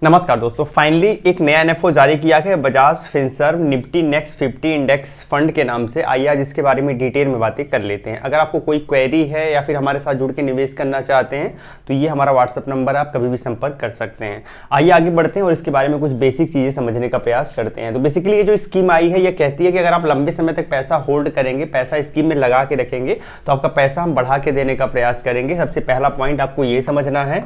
नमस्कार दोस्तों, फाइनली एक नया एनएफओ जारी किया है Bajaj Finserv Nifty next 50 index fund के नाम से। आइए आज इसके बारे में डिटेल में बातें कर लेते हैं। अगर आपको कोई क्वेरी है या फिर हमारे साथ जुड़ के निवेश करना चाहते हैं तो ये हमारा व्हाट्सअप नंबर है, आप कभी भी संपर्क कर सकते हैं। आइए आगे बढ़ते हैं और इसके बारे में कुछ बेसिक चीज़ें समझने का प्रयास करते हैं। तो बेसिकली ये जो स्कीम आई है ये कहती है कि अगर आप लंबे समय तक पैसा होल्ड करेंगे, पैसा स्कीम में लगा के रखेंगे तो आपका पैसा हम बढ़ा के देने का प्रयास करेंगे। सबसे पहला पॉइंट आपको ये समझना है।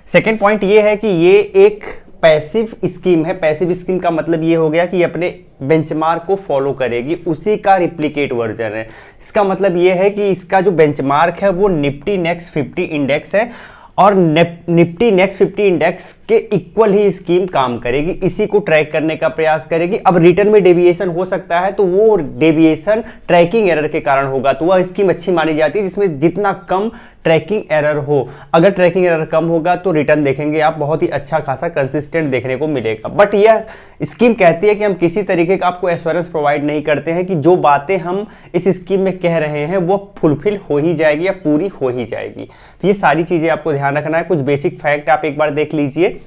सेकेंड पॉइंट ये है कि ये एक पैसिव स्कीम है। पैसिव स्कीम का मतलब ये हो गया कि अपने बेंचमार्क को फॉलो करेगी, उसी का रिप्लिकेट वर्जन है। इसका मतलब ये है कि इसका जो बेंचमार्क है वो निफ्टी नेक्स्ट 50 इंडेक्स है और निफ्टी नेक्स्ट 50 इंडेक्स के इक्वल ही स्कीम काम करेगी, इसी को ट्रैक करने का प्रयास करेगी। अब रिटर्न में डेविएशन हो सकता है तो वो डेविएशन ट्रैकिंग एरर के कारण होगा, तो वह स्कीम अच्छी मानी जाती है जिसमें जितना कम ट्रैकिंग एरर हो। अगर ट्रैकिंग एरर कम होगा तो रिटर्न देखेंगे आप बहुत ही अच्छा खासा कंसिस्टेंट देखने को मिलेगा। बट यह स्कीम कहती है कि हम किसी तरीके का आपको एश्योरेंस प्रोवाइड नहीं करते हैं कि जो बातें हम इस स्कीम में कह रहे हैं वो फुलफिल हो ही जाएगी या पूरी हो ही जाएगी। तो ये सारी चीजें आपको ध्यान रखना है। कुछ बेसिक फैक्ट आप एक बार देख लीजिए,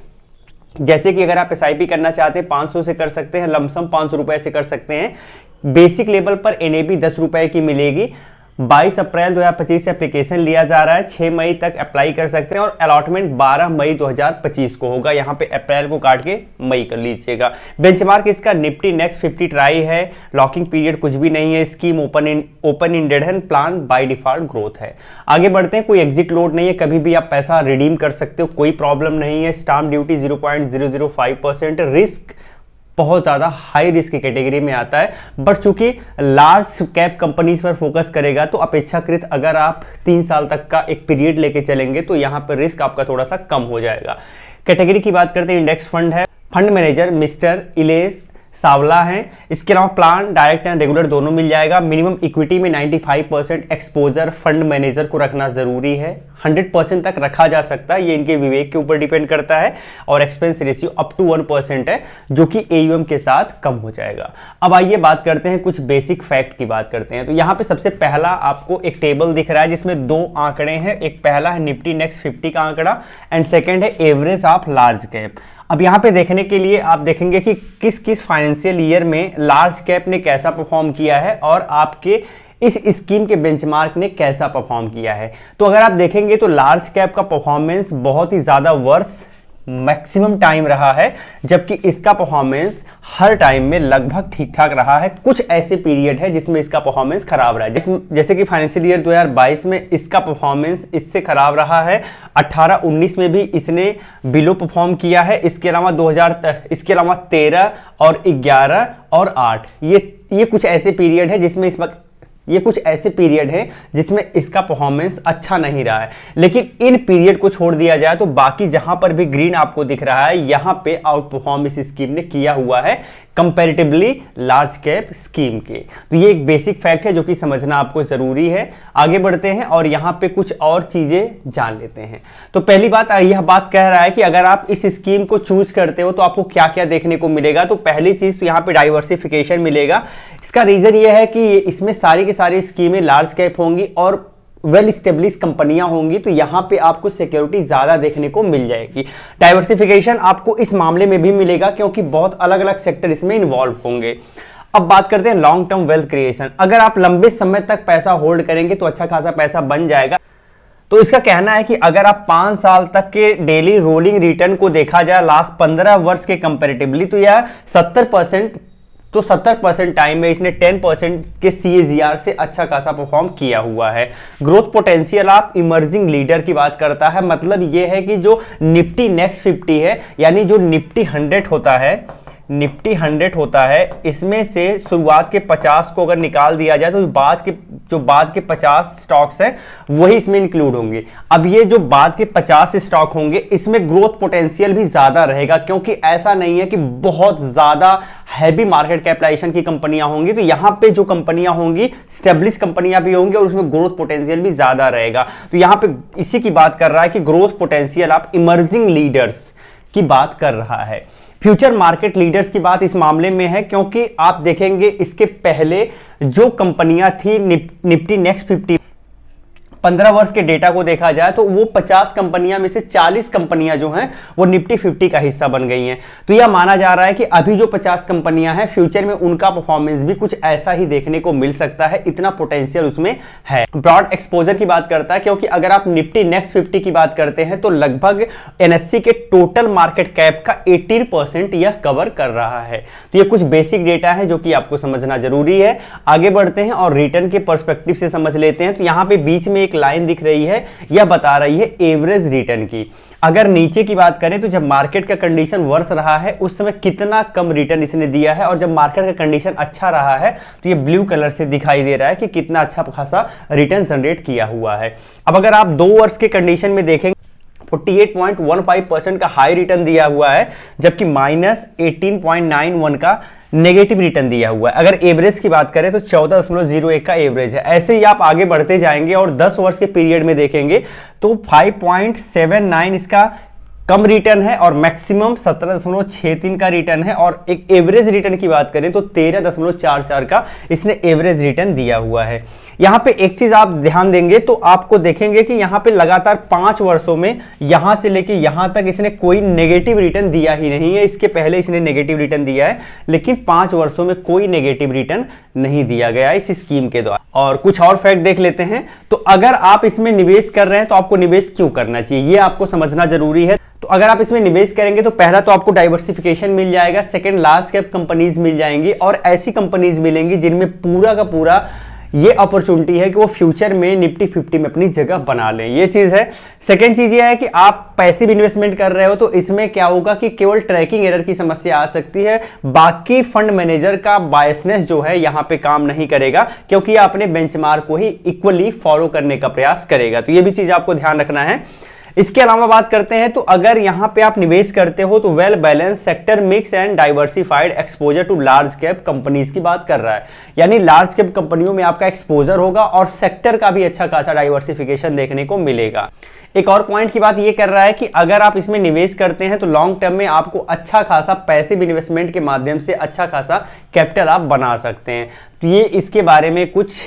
जैसे कि अगर आप एसआईपी करना चाहते हैं 500 से कर सकते हैं, लमसम 500 रुपए से कर सकते हैं। बेसिक लेवल पर एनएबी 10 रुपए की मिलेगी। 22 अप्रैल 2025 से एप्लीकेशन लिया जा रहा है, 6 मई तक अप्लाई कर सकते हैं और अलॉटमेंट 12 मई 2025 को होगा। यहाँ पे अप्रैल को काट के मई कर लीजिएगा। बेंचमार्क इसका निफ्टी नेक्स्ट 50 ट्राई है, लॉकिंग पीरियड कुछ भी नहीं है, स्कीम ओपन इंडेड है, प्लान बाय डिफॉल्ट ग्रोथ है। आगे बढ़ते हैं। कोई एग्जिट लोड नहीं है, कभी भी आप पैसा रिडीम कर सकते हो, कोई प्रॉब्लम नहीं है। स्टाम्प ड्यूटी 0.005%, रिस्क बहुत ज़्यादा हाई रिस्क की कैटेगरी में आता है। बट चूंकि लार्ज कैप कंपनीज पर फोकस करेगा तो अपेक्षाकृत अगर आप 3 साल तक का एक पीरियड लेके चलेंगे तो यहाँ पर रिस्क आपका थोड़ा सा कम हो जाएगा। कैटेगरी की बात करते हैं, इंडेक्स फंड है, फंड मैनेजर मिस्टर इलेश सावला है। इसके अलावा प्लान डायरेक्ट एंड रेगुलर दोनों मिल जाएगा। मिनिमम इक्विटी में 95% एक्सपोजर फंड मैनेजर को रखना जरूरी है, 100% तक रखा जा सकता है, ये इनके विवेक के ऊपर डिपेंड करता है। और एक्सपेंस रेशियो अप टू 1% है जो कि एयूएम के साथ कम हो जाएगा। अब आइए बात करते हैं, कुछ बेसिक फैक्ट की बात करते हैं। तो यहाँ पे सबसे पहला आपको एक टेबल दिख रहा है जिसमें 2 आंकड़े हैं। एक पहला है निफ्टी नेक्स्ट 50 का आंकड़ा एंड सेकेंड है एवरेज ऑफ लार्ज कैप। अब यहाँ पे देखने के लिए आप देखेंगे कि किस किस फाइनेंशियल ईयर में लार्ज कैप ने कैसा परफॉर्म किया है और आपके इस स्कीम के बेंचमार्क ने कैसा परफॉर्म किया है। तो अगर आप देखेंगे तो लार्ज कैप का परफॉर्मेंस बहुत ही ज्यादा वर्ष मैक्सिमम टाइम रहा है, जबकि इसका परफॉर्मेंस हर टाइम में लगभग ठीक ठाक रहा है। कुछ ऐसे पीरियड है जिसमें इसका परफॉर्मेंस खराब रहा है, जैसे कि फाइनेंशियल ईयर 2022 में इसका परफॉर्मेंस इससे खराब रहा है। 18-19 में भी इसने बिलो परफॉर्म किया है। इसके अलावा 13 और 11 और 8 ये कुछ ऐसे पीरियड है जिसमें जिसमें इसका परफॉर्मेंस अच्छा नहीं रहा है। लेकिन इन पीरियड को छोड़ दिया जाए तो बाकी जहां पर भी ग्रीन आपको दिख रहा है यहां पे आउट परफॉर्म इस स्कीम ने किया हुआ है कंपैरेटिवली लार्ज कैप स्कीम के। तो ये एक बेसिक फैक्ट है जो कि समझना आपको जरूरी है। आगे बढ़ते हैं और यहां पे कुछ और चीजें जान लेते हैं। तो पहली बात, यह बात कह रहा है कि अगर आप इस स्कीम को चूज करते हो तो आपको क्या क्या देखने को मिलेगा। तो पहली चीज तो यहाँ पे डाइवर्सिफिकेशन मिलेगा। इसका रीजन ये है कि इसमें सारी की सारी स्कीमें लार्ज कैप होंगी और वेल स्टेब्लिश कंपनियां होंगी, तो यहां पे आपको सिक्योरिटी ज्यादा देखने को मिल जाएगी। डाइवर्सिफिकेशन आपको इस मामले में भी मिलेगा क्योंकि बहुत अलग अलग सेक्टर इसमें इन्वॉल्व होंगे। अब बात करते हैं लॉन्ग टर्म वेल्थ क्रिएशन। अगर आप लंबे समय तक पैसा होल्ड करेंगे तो अच्छा खासा पैसा बन जाएगा। तो इसका कहना है कि अगर आप 5 साल तक के डेली रोलिंग रिटर्न को देखा जाए लास्ट 15 वर्ष के कंपेरेटिवली तो यह 70% टाइम में इसने 10% के CAGR से अच्छा खासा परफॉर्म किया हुआ है। ग्रोथ पोटेंशियल आप इमर्जिंग लीडर की बात करता है, मतलब यह है कि जो निफ्टी नेक्स्ट 50 है यानी जो निफ्टी 100 होता है इसमें से शुरुआत के 50 को अगर निकाल दिया जाए तो बाद के 50 स्टॉक्स हैं वही इसमें इंक्लूड होंगे। अब ये जो बाद के 50 स्टॉक होंगे इसमें ग्रोथ पोटेंशियल भी ज्यादा रहेगा क्योंकि ऐसा नहीं है कि बहुत ज्यादा हैवी मार्केट कैपिटलाइजेशन की कंपनियां होंगी। तो यहां पे जो कंपनियां होंगी स्टेब्लिश कंपनियां भी होंगी और उसमें ग्रोथ पोटेंशियल भी ज्यादा रहेगा। तो यहां पे इसी की बात कर रहा है कि ग्रोथ पोटेंशियल आप इमर्जिंग लीडर्स की बात कर रहा है। फ्यूचर मार्केट लीडर्स की बात इस मामले में है क्योंकि आप देखेंगे इसके पहले जो कंपनियां थी निफ्टी नेक्स्ट 50 15 वर्ष के डेटा को देखा जाए तो वो 50 कंपनियां में से 40 कंपनियां जो हैं वो निफ्टी 50 का हिस्सा बन गई हैं। तो यह माना जा रहा है कि अभी जो 50 कंपनियां हैं फ्यूचर में उनका परफॉर्मेंस भी कुछ ऐसा ही देखने को मिल सकता है, इतना पोटेंशियल उसमें है। ब्रॉड एक्सपोजर की बात करता है क्योंकि अगर आप निफ्टी नेक्स्ट 50 की बात करते हैं तो लगभग एनएससी के टोटल मार्केट कैप का 18% यह कवर कर रहा है। तो ये कुछ बेसिक डेटा है जो कि आपको समझना जरूरी है। आगे बढ़ते हैं और रिटर्न के पर्सपेक्टिव से समझ लेते हैं। तो यहां पे बीच में एक लाइन दिख रही है, यह बता रही है एवरेज रिटर्न की। अगर नीचे की बात करें तो जब मार्केट का कंडीशन वर्स रहा है उस समय कितना कम रिटर्न इसने दिया है, और जब मार्केट का कंडीशन अच्छा रहा है तो ये ब्लू कलर से दिखाई दे रहा है कि कितना अच्छा खासा रिटर्न जनरेट किया हुआ है। अब अगर आप 2 वर्ष के कंडीशन में देखेंगे 48.15% का हाई रिटर्न दिया हुआ है, जबकि -18.91 का नेगेटिव रिटर्न दिया हुआ है। अगर एवरेज की बात करें तो 14.01 का एवरेज है। ऐसे ही आप आगे बढ़ते जाएंगे और 10 वर्ष के पीरियड में देखेंगे तो 5.79 इसका कम रिटर्न है और मैक्सिमम 17.63 का रिटर्न है। और एक एवरेज रिटर्न की बात करें तो 13.44 का इसने एवरेज रिटर्न दिया हुआ है। यहां पे एक चीज आप ध्यान देंगे तो आपको देखेंगे कि यहां पे लगातार 5 वर्षों में यहां से लेके यहां तक इसने कोई नेगेटिव रिटर्न दिया ही नहीं है। इसके पहले इसने नेगेटिव रिटर्न दिया है, लेकिन 5 वर्षों में कोई नेगेटिव रिटर्न नहीं दिया गया इस स्कीम के द्वारा। और कुछ और फैक्ट देख लेते हैं। तो अगर आप इसमें निवेश कर रहे हैं तो आपको निवेश क्यों करना चाहिए, ये आपको समझना जरूरी है। तो अगर आप इसमें निवेश करेंगे तो पहला तो आपको डाइवर्सिफिकेशन मिल जाएगा, सेकंड लार्ज कैप कंपनीज मिल जाएंगी और ऐसी कंपनीज मिलेंगी जिनमें पूरा का पूरा ये अपॉर्चुनिटी है कि वो फ्यूचर में निफ्टी 50 में अपनी जगह बना लें। ये चीज है। सेकंड चीज ये है कि आप पैसिव इन्वेस्टमेंट कर रहे हो तो इसमें क्या होगा कि केवल ट्रैकिंग एरर की समस्या आ सकती है, बाकी फंड मैनेजर का बायसनेस जो है यहां पे काम नहीं करेगा, क्योंकि ये अपने बेंचमार्क को ही इक्वली फॉलो करने का प्रयास करेगा। तो ये भी चीज आपको ध्यान रखना है। इसके अलावा बात करते हैं तो अगर यहां पे आप निवेश करते हो तो well balance sector mix and diversified exposure to large cap companies की बात कर रहा है, यानी लार्ज कैप कंपनियों में आपका एक्सपोजर होगा और सेक्टर का भी अच्छा खासा डाइवर्सिफिकेशन देखने को मिलेगा। एक और पॉइंट की बात ये कर रहा है कि अगर आप इसमें निवेश करते हैं तो लॉन्ग टर्म में आपको अच्छा खासा पैसिव इन्वेस्टमेंट के माध्यम से अच्छा खासा कैपिटल आप बना सकते हैं। तो ये इसके बारे में कुछ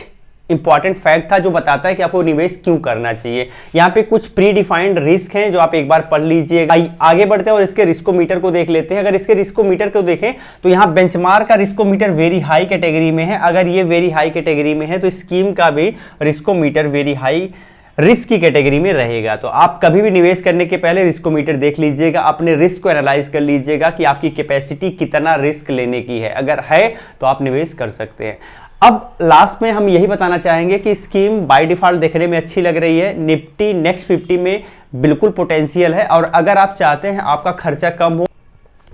इंपॉर्टेंट फैक्ट था जो बताता है कि आपको निवेश क्यों करना चाहिए। यहाँ पे कुछ प्री डिफाइंड रिस्क हैं जो आप एक बार पढ़ लीजिएगा। आगे बढ़ते हैं और इसके रिस्कोमीटर को देख लेते हैं। अगर इसके रिस्कोमीटर को देखें तो यहाँ बेंचमार्क का रिस्कोमीटर वेरी हाई कैटेगरी में है। अगर ये वेरी हाई कैटेगरी में है तो स्कीम का भी रिस्कोमीटर वेरी हाई रिस्क की कैटेगरी में रहेगा। तो आप कभी भी निवेश करने के पहले रिस्कोमीटर देख लीजिएगा, अपने रिस्क को एनालाइज कर लीजिएगा कि आपकी कैपेसिटी कितना रिस्क लेने की है। अगर है तो आप निवेश कर सकते हैं। अब लास्ट में हम यही बताना चाहेंगे कि स्कीम बाय डिफॉल्ट देखने में अच्छी लग रही है। निफ्टी नेक्स्ट 50 में बिल्कुल पोटेंशियल है और अगर आप चाहते हैं आपका खर्चा कम हो,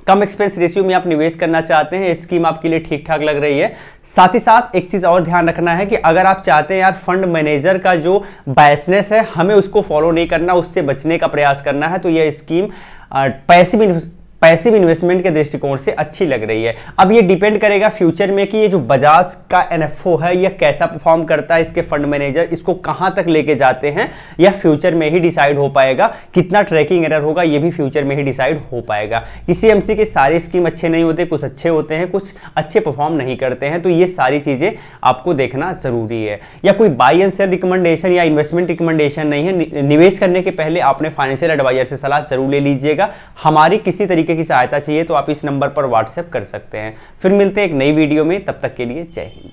कम एक्सपेंस रेशियो में आप निवेश करना चाहते हैं, स्कीम आपके लिए ठीक ठाक लग रही है। साथ ही साथ एक चीज और ध्यान रखना है कि अगर आप चाहते हैं यार फंड मैनेजर का जो बायसनेस है हमें उसको फॉलो नहीं करना, उससे बचने का प्रयास करना है, तो यह स्कीम पैसिव इन्वेस्टमेंट के दृष्टिकोण से अच्छी लग रही है। अब ये डिपेंड करेगा फ्यूचर में कि ये जो बजाज का एनएफओ है यह कैसा परफॉर्म करता है, इसके फंड मैनेजर इसको कहां तक लेके जाते हैं, यह फ्यूचर में ही डिसाइड हो पाएगा। कितना ट्रैकिंग एरर होगा ये भी फ्यूचर में ही डिसाइड हो पाएगा। किसी एमसी के सारे स्कीम अच्छे नहीं होते, कुछ अच्छे होते हैं, कुछ अच्छे परफॉर्म नहीं करते हैं। तो ये सारी चीजें आपको देखना जरूरी है। या कोई बाय एंड सेल रिकमेंडेशन या इन्वेस्टमेंट रिकमेंडेशन नहीं है। निवेश करने के पहले आपने फाइनेंशियल एडवाइजर से सलाह जरूर ले लीजिएगा। हमारी किसी तरीके की सहायता चाहिए तो आप इस नंबर पर व्हाट्सएप कर सकते हैं। फिर मिलते हैं एक नई वीडियो में, तब तक के लिए जय हिंद।